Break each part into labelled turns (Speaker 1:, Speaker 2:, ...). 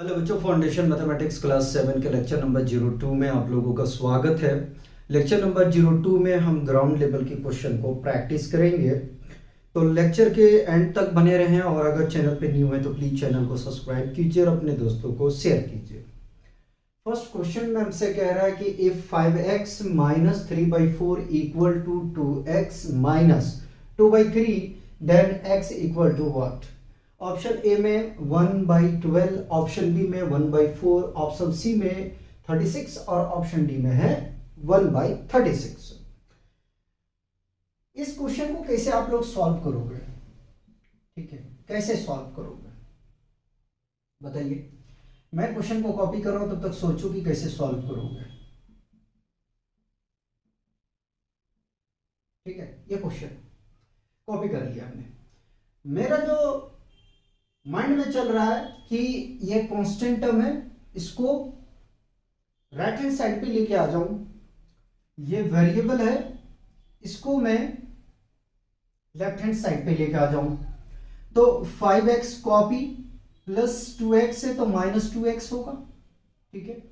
Speaker 1: Hello बच्चों, foundation mathematics class 7 के lecture number 02 में आप लोगों का स्वागत है। लेक्चर नंबर 02 में हम ग्राउंड लेवल की क्वेश्चन को प्रैक्टिस करेंगे। तो लेक्चर के एंड तक बने रहें और अगर चैनल पे न्यू है तो प्लीज़ चैनल को सब्सक्राइब कीजिए और अपने दोस्तों को शेयर कीजिए। फर्स्ट क्वेश्चन में हमसे कह रहा है कि if 5x minus 3/4 equal to 2x minus 2/3 then x equal to what. Option A में 1/12, ऑप्शन बी में 1/4, ऑप्शन सी में 36 और ऑप्शन डी में है 1/36। इस क्वेश्चन को कैसे आप लोग सॉल्व करोगे? ठीक है, कैसे सॉल्व करोगे बताइए। मैं क्वेश्चन को कॉपी कर रहा हूं, तब तक सोचो कि कैसे सॉल्व करोगे। ठीक है, ये क्वेश्चन कॉपी कर लिया हमने। मेरा जो माइंड में चल रहा है कि ये कांस्टेंट टर्म है, इसको राइट हैंड साइड पे लेके आ जाऊं। ये वेरिएबल है, इसको मैं लेफ्ट हैंड साइड पे लेके आ जाऊं। तो 5x कॉपी प्लस 2x है तो -2x होगा। ठीक है,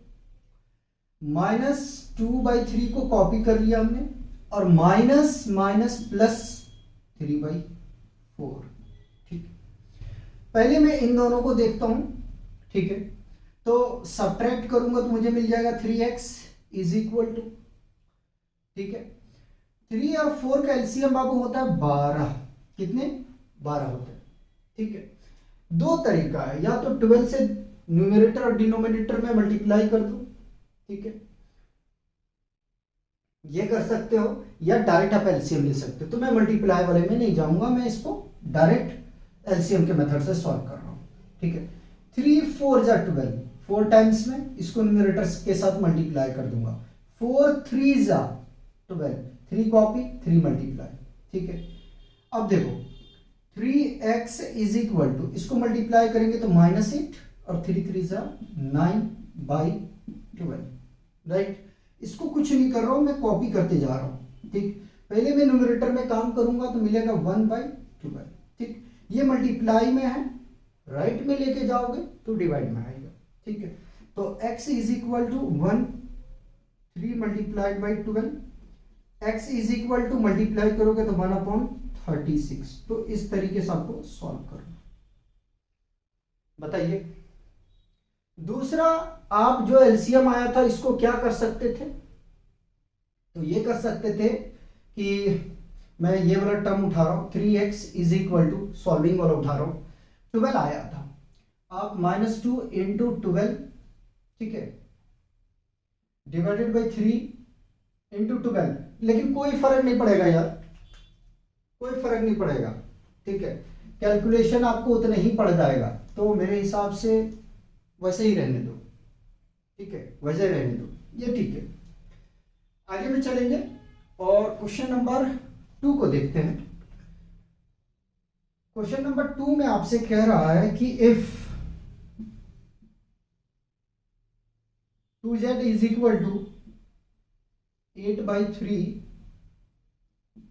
Speaker 1: -2/3 को कॉपी कर लिया हमने और माइनस माइनस प्लस 3/4। पहले मैं इन दोनों को देखता हूं। ठीक है, तो सब्ट्रैक्ट करूंगा तो मुझे मिल जाएगा 3x इज इक्वल टू, ठीक है, 3 और 4 का एलसीएम बाबू होता है 12। कितने? 12 होते हैं। ठीक है, दो तरीका है, या तो 12 से न्यूमरेटर और डिनोमिनेटर में मल्टीप्लाई कर दो, ठीक है, ये कर सकते हो, या डायरेक्ट आप एलसीएम ले सकते हो। तो मैं मल्टीप्लाई वाले में नहीं जाऊंगा, मैं इसको डायरेक्ट एलसीएम के मेथड से सॉल्व कर रहा हूं। ठीक है, 3 4 जा 12, 4 टाइम्स में इसको न्यूमरेटर के साथ मल्टीप्लाई कर दूंगा। 4 3 जा 12, 3 कॉपी 3 मल्टीप्लाई। ठीक है, अब देखो 3x इज इक्वल टू, इसको मल्टीप्लाई करेंगे तो -8 और 3 3 जा 9/12। राइट, इसको कुछ नहीं कर रहा हूं, मैं कॉपी करते जा रहा हूं। ठीक, पहले मैं न्यूमरेटर में काम करूंगा तो मिलेगा 1/12। ठीक, ये मल्टीप्लाई में है, राइट में लेके जाओगे तो डिवाइड में आएगा। ठीक है, तो x is equal to 1 3 multiplied by 12, x is equal to multiply करोगे तो 1/36। तो इस तरीके से आपको सॉल्व करना। बताइए, दूसरा, आप जो एलसीएम आया था इसको क्या कर सकते थे? तो ये कर सकते थे कि मैं ये वाला टर्म उठा रहा हूं, 3x is equal to, solving वाला उठा रहा हूं, 12 आया था, आप -2 इंटू 12, ठीक है, डिवाइडेड बाई 3 इंटू 12। लेकिन कोई फर्क नहीं पड़ेगा यार, कोई फर्क नहीं पड़ेगा। ठीक है, कैलकुलेशन आपको उतना ही पड़ जाएगा, तो मेरे हिसाब से वैसे ही रहने दो। ठीक है, वैसे रहने दो, ये ठीक है। आगे में चलेंगे और क्वेश्चन नंबर 2 को देखते हैं। क्वेश्चन नंबर 2 में आपसे कह रहा है कि if 2z is equal to 8/3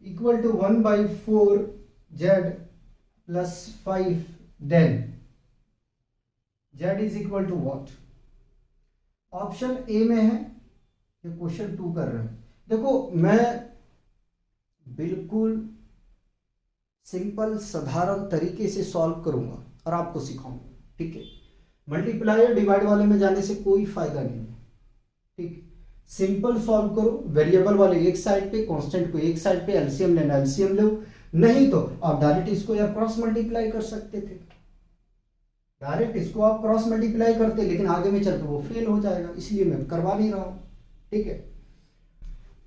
Speaker 1: equal to 1/4z plus 5, then z is equal to what. Option A में है, ये क्वेश्चन 2 कर रहे हैं। देखो, मैं बिल्कुल सिंपल साधारण तरीके से सॉल्व करूंगा और आपको सिखाऊंगा। ठीक है, मल्टीप्लाई और डिवाइड वाले में जाने से कोई फायदा नहीं है। ठीक, सिंपल सॉल्व करो, वेरिएबल वाले एक साइड पे, कांस्टेंट को एक साइड पे, एलसीएम लेना एलसीएम लो, नहीं तो आप डायरेक्ट इसको या क्रॉस मल्टीप्लाई कर सकते थे। डायरेक्ट इसको आप क्रॉस मल्टीप्लाई करते, लेकिन आगे में चलकर वो फेल हो जाएगा, इसलिए मैं करवा नहीं रहा हूं। ठीक है,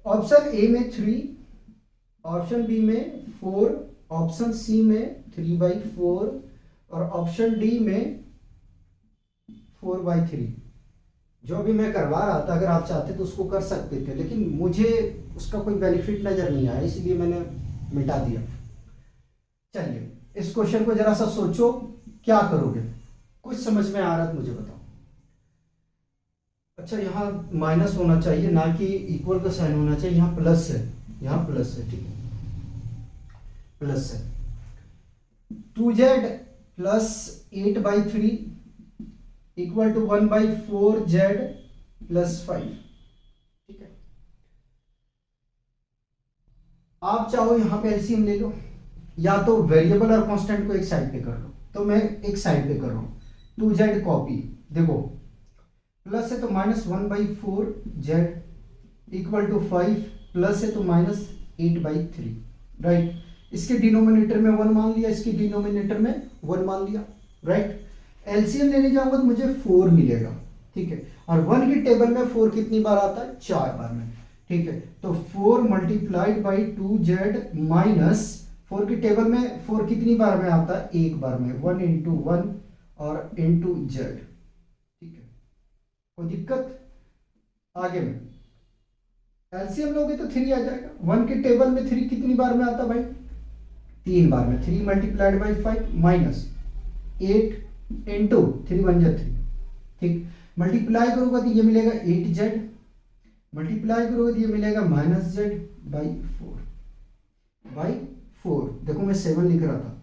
Speaker 1: ऑप्शन ए में 3, ऑप्शन बी में 4, ऑप्शन सी में 3/4 और ऑप्शन डी में 4/3। जो भी मैं करवा रहा था, अगर आप चाहते तो उसको कर सकते थे, लेकिन मुझे उसका कोई बेनिफिट नजर नहीं आया, इसलिए मैंने मिटा दिया। चलिए, इस क्वेश्चन को जरा सा सोचो, क्या करोगे? कुछ समझ में आ रहा है तो मुझे बताओ। अच्छा, यहाँ माइनस होना चाहिए, ना कि इक्वल का साइन होना चाहिए। यहाँ प्लस है, यहाँ प्लस है। ठीक है, प्लस है। 2z plus 8/3 equal to 1/4z plus 5। ठीक है, आप चाहो यहां पे एलसीएम ले लो, या तो वेरिएबल और कांस्टेंट को एक साइड पे कर लो। तो मैं एक साइड पे कर रहा हूं, 2z कॉपी, देखो प्लस है तो -1/4z इक्वल टू 5, प्लस है तो -8/3, राइट। इसके डिनोमिनेटर में 1 मान लिया, इसके डिनोमिनेटर में 1 मान लिया, राइट। एलसीएम लेने जाऊंगा तो मुझे 4 मिलेगा, ठीक है। और 1 की टेबल में 4 कितनी बार आता है? 4 बार में, ठीक है। तो 4 मल्टीप्लाइड बाई 2z माइनस 4 की टेबल में 4 कितनी बार में आता है? एक बार में, 1 इंटू 1 और इंटू जेड, ठीक है। कोई दिक्कत? आगे में एलसीएम लोगे तो 3 आ जाएगा। 1 के टेबल में 3 कितनी बार में आता भाई? 3 बार में। 3 मल्टीप्लाइड बाई 5 माइनस 8 इंटू 3 1 जा 3, ठीक। मल्टीप्लाई करोगे तो ये मिलेगा 8z, मल्टीप्लाई करोगे तो ये मिलेगा -z बाई 4। देखो मैं 7 लिख रहा था,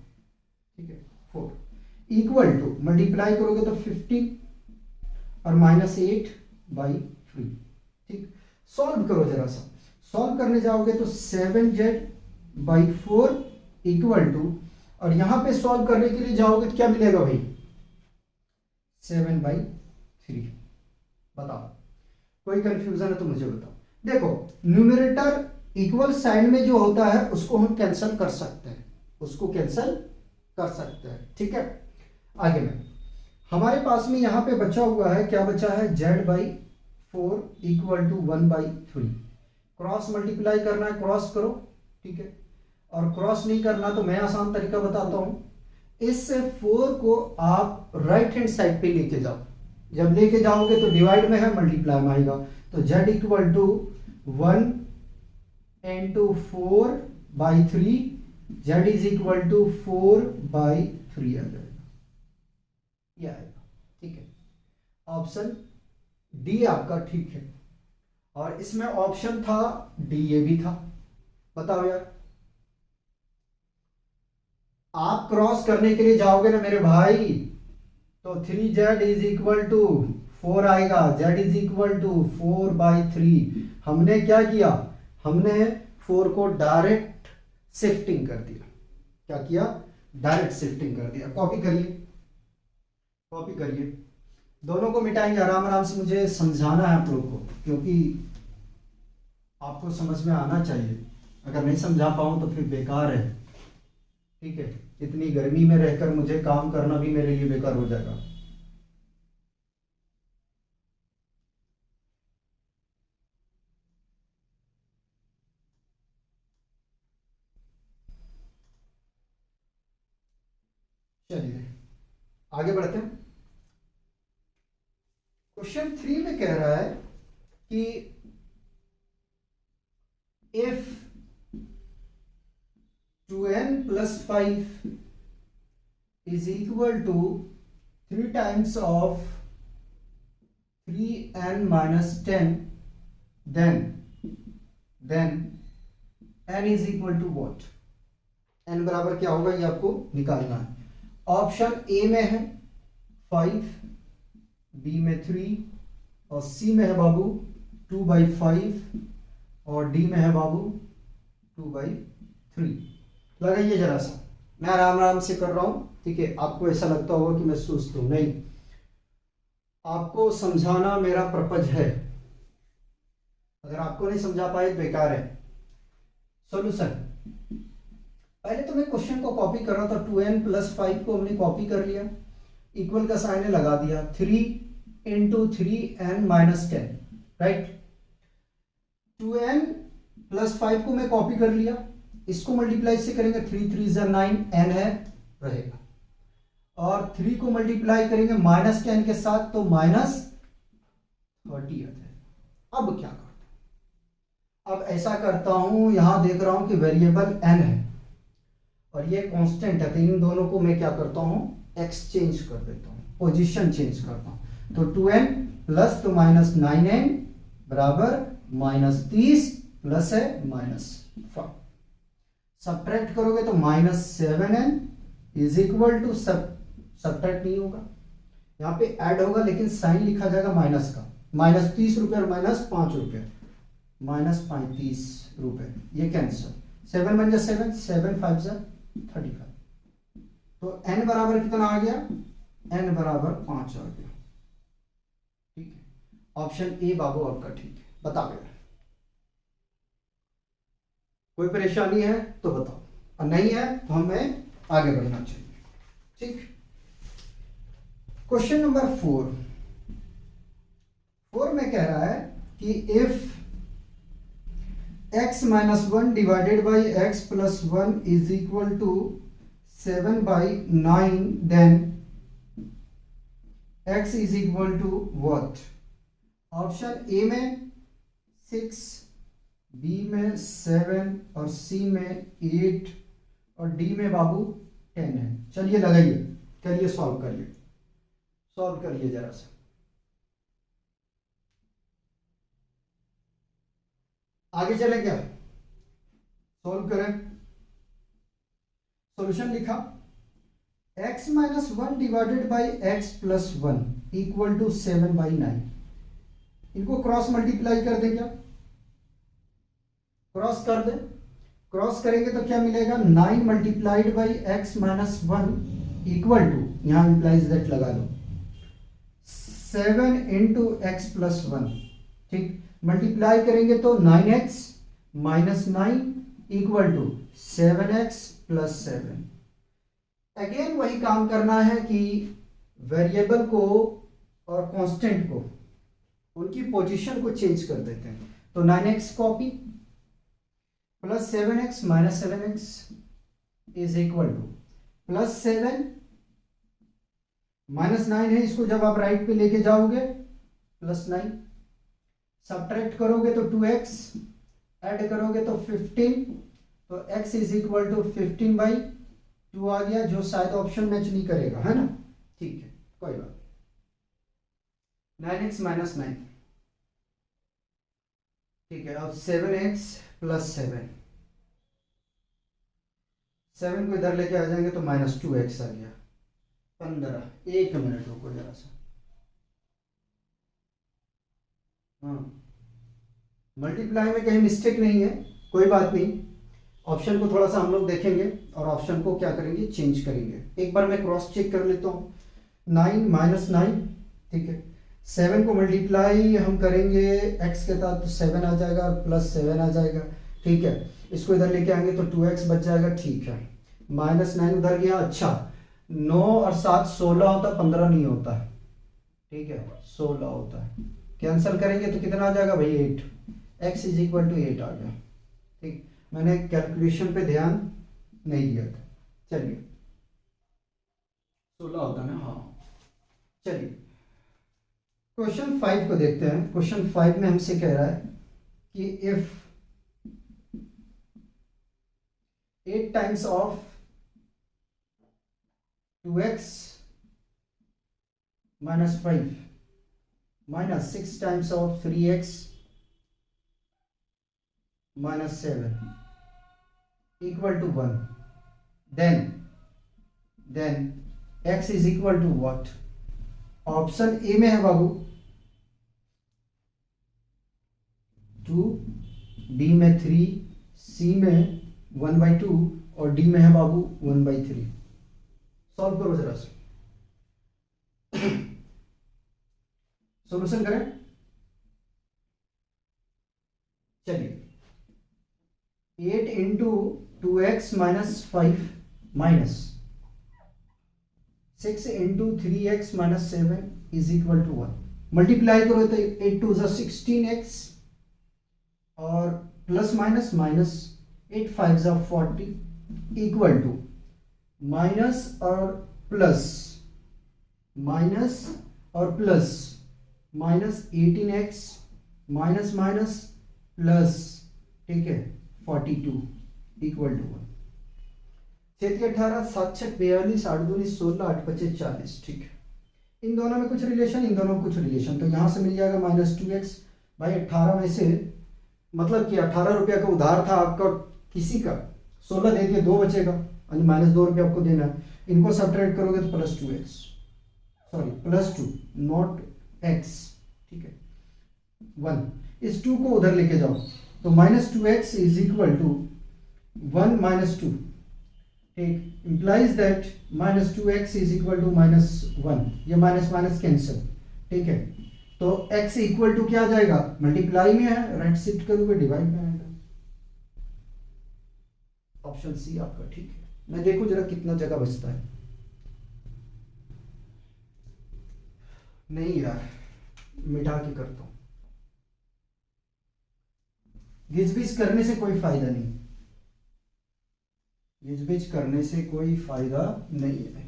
Speaker 1: ठीक है, 4 इक्वल टू मल्टीप्लाई करोगे तो 15 और -8/3, ठीक। सॉल्व करो जरा सा, सॉल्व करने जाओगे तो 7z/4 इक्वल टू, और यहां पे सॉल्व करने के लिए जाओगे तो क्या मिलेगा भाई? 7/3। बताओ, कोई कंफ्यूजन है तो मुझे बताओ। देखो न्यूमरेटर इक्वल साइन में जो होता है उसको हम कैंसिल कर सकते हैं, उसको कैंसिल कर सकते हैं, ठीक है। आगे में हमारे पास में यहां पे बचा हुआ है, क्या बचा है? z/4 equal to 1/3। Cross multiply करना है, क्रॉस करो, ठीक है। और क्रॉस नहीं करना तो मैं आसान तरीका बताता हूं, इस 4 को आप राइट हैंड साइड पे लेके जाओ। जब लेके जाओगे तो डिवाइड में है, मल्टीप्लाई में आएगा, तो z equal to 1 into 4/3, z is equal to 4/3 आ जाएगा, ये आएगा, ठीक है। ऑप्शन डी आपका ठीक है, और इसमें ऑप्शन था डी, ये भी था। बताओ यार, आप क्रॉस करने के लिए जाओगे ना मेरे भाई, तो 3z इज इक्वल टू 4 आएगा, z इज इक्वल टू 4/3। हमने क्या किया? हमने 4 को डायरेक्ट शिफ्टिंग कर दिया। क्या किया? डायरेक्ट शिफ्टिंग कर दिया। कॉपी करिए, कॉपी करिए, दोनों को मिटाएंगे आराम आराम से। मुझे समझाना है आप लोग को, क्योंकि आपको समझ में आना चाहिए। अगर नहीं समझा पाऊं तो फिर बेकार है, ठीक है। इतनी गर्मी में रहकर मुझे काम करना भी मेरे लिए बेकार हो जाएगा। चलिए आगे बढ़ते हैं। क्वेश्चन 3 में कह रहा है कि if 2n plus 5 is equal to 3 times of 3n minus 10, then n is equal to what? n बराबर क्या होगा ये आपको निकालना है। ऑप्शन ए में है 5, बी में 3, और सी में है बाबू 2/5, और डी में है बाबू 2/3। लगाइए जरा सा, मैं आराम आराम से कर रहा हूं, ठीक है। आपको ऐसा लगता होगा कि मैं सुस्त हूं, नहीं, आपको समझाना मेरा पर्पज है। अगर आपको नहीं समझा पाए तो बेकार है। सॉल्यूशन, पहले तो मैं क्वेश्चन को कॉपी कर रहा था। 2n plus 5 को हमने कॉपी कर लिया, इक्वल का साइन लगा दिया, 3 into 3n minus 10, right. 2n plus 5 को मैं कॉपी कर लिया, इसको मल्टीप्लाई से करेंगे, 3 3 जा 9, n है रहेगा, और 3 को मल्टीप्लाई करेंगे -10 के साथ तो -30 आ जाएगा। अब क्या करता हूं? अब ऐसा करता हूं, यहां देख रहा हूं कि वेरिएबल n है और ये कांस्टेंट है, तो इन दोनों को मैं क्या करता हूं? एक्सचेंज कर देता हूं, पोजीशन चेंज करता हूं। तो 2n प्लस तो -9n बराबर -30 प्लस है -5। सब्ट्रैक्ट करोगे तो -7n is equal to, subtract नहीं होगा, यहाँ पे ऐड होगा लेकिन साइन लिखा जाएगा माइनस का, -30 रुपये और -5 रुपये, -35 रुपये, ये कैंसिल। 7 बन जा 7, 7 5 जा 35। तो n बराबर कितना आ गया, n बराबर 5 आ गया। ठीक है, ऑप्शन ए बाबू आपका ठीक है, बता गया। कोई परेशानी है तो बताओ, और नहीं है तो हमें आगे बढ़ना चाहिए। ठीक, क्वेश्चन नंबर 4 में कह रहा है कि if x - 1 divided by x + 1 is equal to 7/9, then x is equal to what. Option A में 6, बी में 7 और सी में 8 और डी में बाबू 10 है। चलिए लगाइए, करिए, सॉल्व करिए, सॉल्व करिए जरा सा। आगे चले क्या, सॉल्व करें। सॉल्यूशन लिखा, x - 1 divided by x + 1 equal to 7/9। इनको क्रॉस मल्टीप्लाई कर दे, क्या क्रॉस कर दे, क्रॉस करेंगे तो क्या मिलेगा, 9 multiplied by x - 1 equal to, यहां इंप्लाइज दैट लगा लो, 7 इंटू x + 1। ठीक, मल्टीप्लाई करेंगे तो 9x - 9 equal to 7x + 7। Again वही काम करना है कि वेरिएबल को और कांस्टेंट को, उनकी पोजीशन को चेंज कर देते हैं। तो 9x copy plus 7x - 7x is equal to +7 -9 है, इसको जब आप राइट पे लेके जाओगे +9, सब्ट्रैक्ट करोगे तो 2x, ऐड करोगे तो 15, तो x इज इक्वल टू 15/2 आ गया, जो शायद ऑप्शन मैच नहीं करेगा, है ना। ठीक है, कोई बात, 9x - 9। ठीक है, अब 7x + 7, 7 को इधर लेके आ जाएंगे तो -2x आ गया, 15। 1 मिनट रुको जरा सा, हाँ, मल्टीप्लाई में कहीं मिस्टेक नहीं है, कोई बात नहीं। ऑप्शन को थोड़ा सा हम लोग देखेंगे और ऑप्शन को क्या करेंगे, चेंज करेंगे। एक बार मैं क्रॉस चेक कर लेता हूँ, 9 - 9, ठीक है, 7 को मल्टीप्लाई हम करेंगे x के साथ तो 7 आ जाएगा, +7 आ जाएगा। ठीक है, इसको इधर लेके आएंगे तो 2x बच जाएगा। ठीक है, -9 उधर गया। अच्छा, 9 और 7 16 होता, 15 नहीं होता। ठीक है, 16 होता है। कैंसिल करेंगे तो कितना आ जाएगा भाई, 8। x इज इक्वल टू 8 आ गया। ठीक, मैंने कैलकुलेशन पे ध्यान नहीं दिया था। चलिए, 16 होता ना, हाँ। चलिए क्वेश्चन 5 को देखते हैं। क्वेश्चन 5 में हमसे कह रहा है कि if 8 times of 2x - 5 minus 6 times of 3x minus 7 equal to 1, then x is equal to what? Option A में है बाबू 2, बी में 3, सी में 1/2 और डी में है बाबू 1/3। सॉल्व करो जरा से, सॉल्यूशन करें। चलिए, 8 into 2x - 5 minus 6 into 3x - 7 is equal to 1। Multiply करो तो 8 2 = 16x और plus minus minus 8 5 = 40 equal to minus और plus -18x minus minus plus, ठीक है, 42 इक्वल टू 1। 7 के 18 7 6 42 8 2 16 8 25 40। ठीक है, इन दोनों में कुछ रिलेशन, इन दोनों में कुछ रिलेशन, तो यहाँ से मिल जाएगा -2x। भाई 18 में से मतलब कि 18 रुपया का उधार था आपका किसी का, 16 दे दिए, 2 बचेगा, -2 रुपया आपको देना है। इनको सब्ट्रैक्ट करोगे तो +2x। सॉरी +2 नॉट x, ठीक है 1, इस 2 को उधर लेके जाओ तो -2x इज इक्वल टू 1 -2, ठीक, implies that -2x is equal to -1, ये माइनस माइनस कैंसिल, ठीक है, तो x इक्वल टू क्या आ जाएगा, मल्टीप्लाई में है, राइट शिफ्ट करोगे डिवाइड में आएगा, ऑप्शन सी आपका ठीक है। मैं देखो जरा कितना जगह बचता है, नहीं यार मिटा के करता हूं, घिचपिच करने से कोई फायदा नहीं, घिचपिच करने से कोई फायदा नहीं है।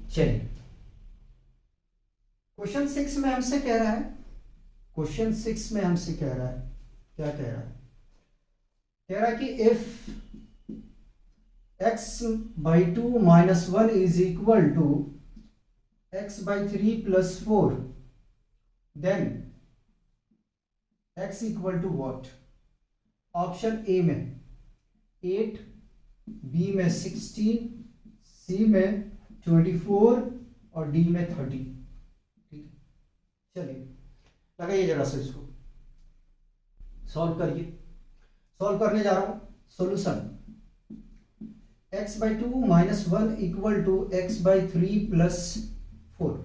Speaker 1: चलिए क्वेश्चन 6 में हमसे कह रहा है, क्वेश्चन 6 में हमसे कह रहा है, क्या कह रहा है, कह रहा है कि if x/2 - 1 is equal to x/3 + 4 then x equal to what, option A में 8, बी में 16, सी में 24 और डी में 30, ठीक है। चलिए लगाइए जरा से इसको सॉल्व करिए, सॉल्व करने जा रहा हूं, solution x/2 - 1 equal to x/3 + 4।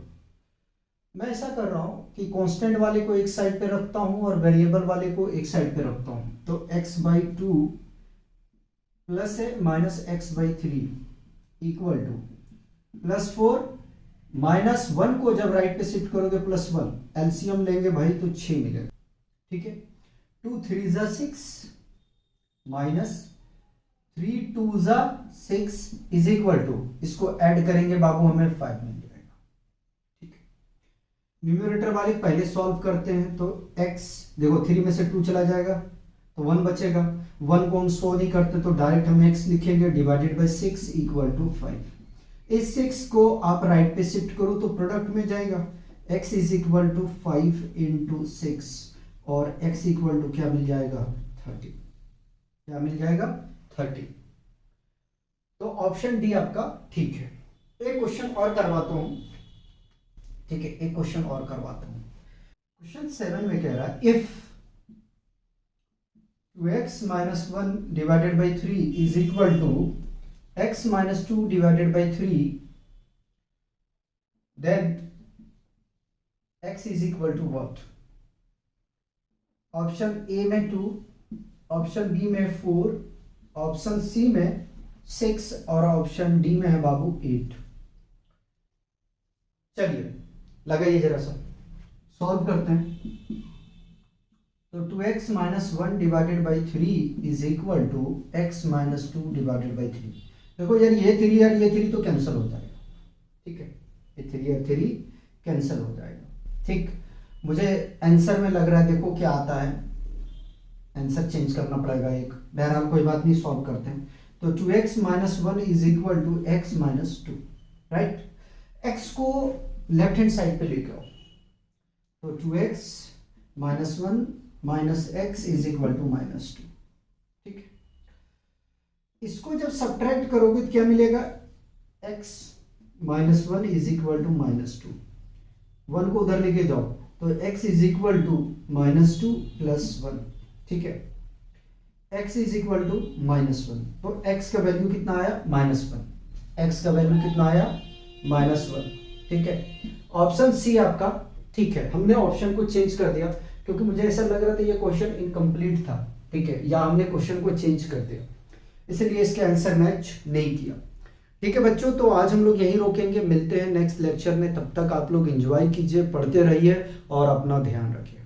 Speaker 1: मैं ऐसा कर रहा हूं कि कांस्टेंट वाले को एक साइड पे रखता हूं और वेरिएबल वाले को एक साइड पे रखता हूं, तो x/2 प्लस है माइनस x/3 इक्वल टू +4 -1 को जब राइट पे शिफ्ट करोगे +1, एलसीएम लेंगे भाई तो 6 मिलेगा, ठीक है, 2 3 ज़ा 6 -3 2 ज़ा 6 इज इक्वल टू, इसको ऐड करेंगे बाबू हमें 5 मिल जाएगा, ठीक है। न्यूमरेटर वाले पहले सॉल्व करते हैं, तो x देखो 3 में से 2 चला जाएगा तो 1 बचेगा, 1 को हम शो नहीं करते तो डायरेक्ट हम x लिखेंगे डिवाइडेड बाय 6 इक्वल टू 5। इस 6 को आप राइट पे शिफ्ट करो तो प्रोडक्ट में जाएगा, x इज इक्वल टू 5 × 6 और x इक्वल टू क्या मिल जाएगा 30, क्या मिल जाएगा 30, तो ऑप्शन डी आपका ठीक है। एक क्वेश्चन और करवाता हूं, ठीक है, एक क्वेश्चन और करवाता हूं, क्वेश्चन 7 में कह रहा है if 2x - 1 divided by 3 is equal to x - 2 divided by 3 then x is equal to what, option A में 2, ऑप्शन बी में 4, ऑप्शन सी में 6 और ऑप्शन डी में है बाबू 8। चलिए लगाइए जरा सा, सॉल्व करते हैं, तो 2x - 1 divided by 3 is equal to x - 2 divided by 3। देखो यार ये 3 और ये 3 तो कैंसिल हो जाएगा, ठीक है, ये 3 और 3 कैंसिल हो जाएगा, ठीक। मुझे आंसर में लग रहा है, देखो क्या आता है, आंसर चेंज करना पड़ेगा एक, बहरहाल कोई बात नहीं, सॉल्व करते हैं। तो 2x - 1 is equal to x - 2, right, x को लेफ्ट हैंड साइड पे लेके आओ, तो 2x - 1 minus x is equal to -2, ठीक है। इसको जब सब्ट्रैक्ट करोगे तो क्या मिलेगा, x - 1 इज इक्वल टू -2, 1 को उधर लेके जाओ तो x इज इक्वल टू -2 + 1, ठीक है, x इज इक्वल टू -1, तो x का वैल्यू कितना आया -1, x का वैल्यू कितना आया -1, ठीक है। ऑप्शन सी आपका ठीक है, हमने ऑप्शन को चेंज कर दिया क्योंकि मुझे ऐसा लग रहा था ये क्वेश्चन इनकम्प्लीट था, ठीक है, या हमने क्वेश्चन को चेंज कर दिया, इसलिए इसके आंसर मैच नहीं किया, ठीक है बच्चों। तो आज हम लोग यहीं रोकेंगे, मिलते हैं नेक्स्ट लेक्चर में, तब तक आप लोग एंजॉय कीजिए, पढ़ते रहिए और अपना ध्यान रखिए।